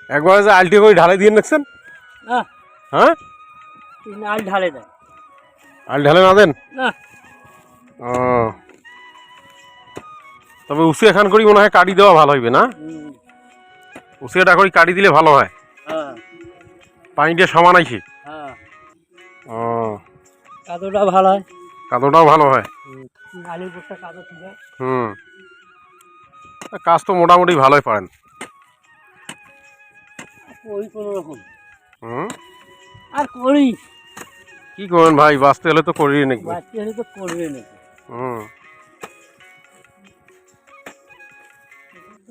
একবার যে আলটি করে ঢালাই দিয়ে রাখছেন? না। হ্যাঁ, আল ঢালে দেয়। আল ঢালে না দেন? না। ও, তবে উসে এখান করি মনে হয় কাটি দেওয়া ভালো হইবে না? উসেটা করে কাটি দিলে ভালো হয়। হ্যাঁ পানিটা সমান আইছে। হ্যাঁ, ও, কাদোটা ভালো হয়। কাদোটাও ভালো হয়। আলুর পোস্তা কাদো ঠিক হয়। হুম, কাজ তো মোটামুটি ভালোই পারেন। ওই কোনো রকম হুম, আর করি। কি করবেন ভাই, বাঁচতে হলে তো করি নাকি। বাচ্চা হলে তো করবে নাকি। হুম,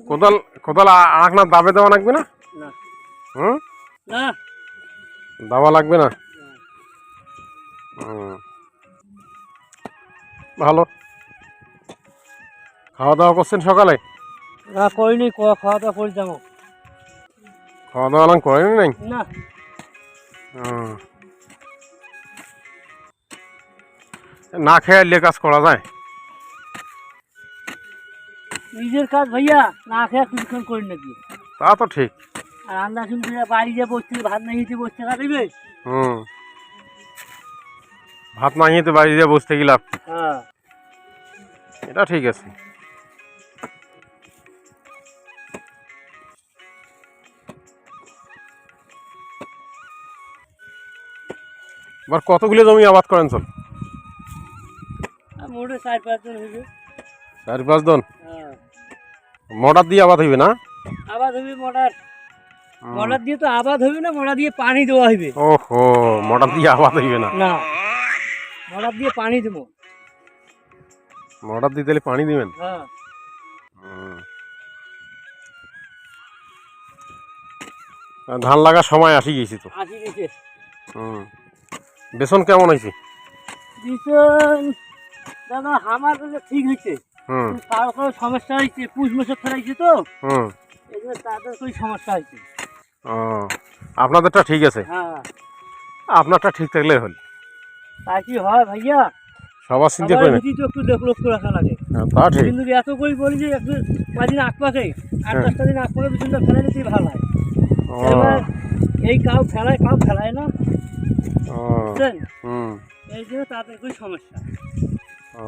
কোদাল কোদাল আরেকনা দাবে দেওয়া লাগবে না? না। হুম, না। দাওয়া লাগবে না? হুম, ভালো। খাওয়া দাওয়া করছেন সকালে? না করিনি, খাওয়া দাওয়া করে যাবো। খাওয়া দাওয়া লাং করেন নাই? না। হুম, না খেয়ে এলে কাজ করা যায়? নিজের কাজ ভাইয়া না খেয়ে কিছুক্ষণ করি নাকি। তা তো ঠিক। আর আন্দাজ শুনতে বাড়ি যে বসছে, ভাত না খেতে বসছে কাটিবে। হুম, ভাত না খেয়ে তো বাড়ি দিয়ে বসতে গেলাম। হ্যাঁ, এটা ঠিক আছে। এবার কতগুলো জমি আবাদ করেন চল? মোটে 4-5 জন হইবে। 4-5 জন? হ্যাঁ, মোটর দিয়ে আবাদ হইবে না? আবাদ হইবে মোটর। মোটর দিয়ে তো আবাদ হইবে না, মোটর দিয়ে পানি দেওয়া হইবে। ওহো, মোটর দিয়ে আবাদ হইবে না? না, মোটর দিয়ে পানি দেবো। মোটর দিয়ে তাহলে পানি দিবেন? হ্যাঁ, হুম। ধান লাগার সময় আসি গেছি তো। আসি গেছে। হুম, বেতন কেমন হয়েছে? বিছন দাদা আমার কাছে ঠিক হয়েছে। হুম তার কোনো সমস্যা হয়েছে, পুষ বছর ফেলাইছে তো হুম, এই জন্য তাদের কোনো সমস্যা হয়েছে। ও, আপনাদেরটা ঠিক আছে। হ্যাঁ, আপনারটা ঠিক থাকলে হল। তা কি হয় ভাইয়া, সবার চিন্তা সবার করে না। ভিতরে তো একটু লক্ষ্য রাখা লাগে। হ্যাঁ, তা ঠিক। কিন্তু এত করে বলি যে একটু কদিন আঁকপাকে 8-10টা দিন আঁকপাকে বিছনটা ফেলাই দিতেই ভালো হয়। ও, এবার এই কাউ ফেলায় না, ও, বুঝছেন? হুম, এই জন্য তাদের কোনো সমস্যা। ও।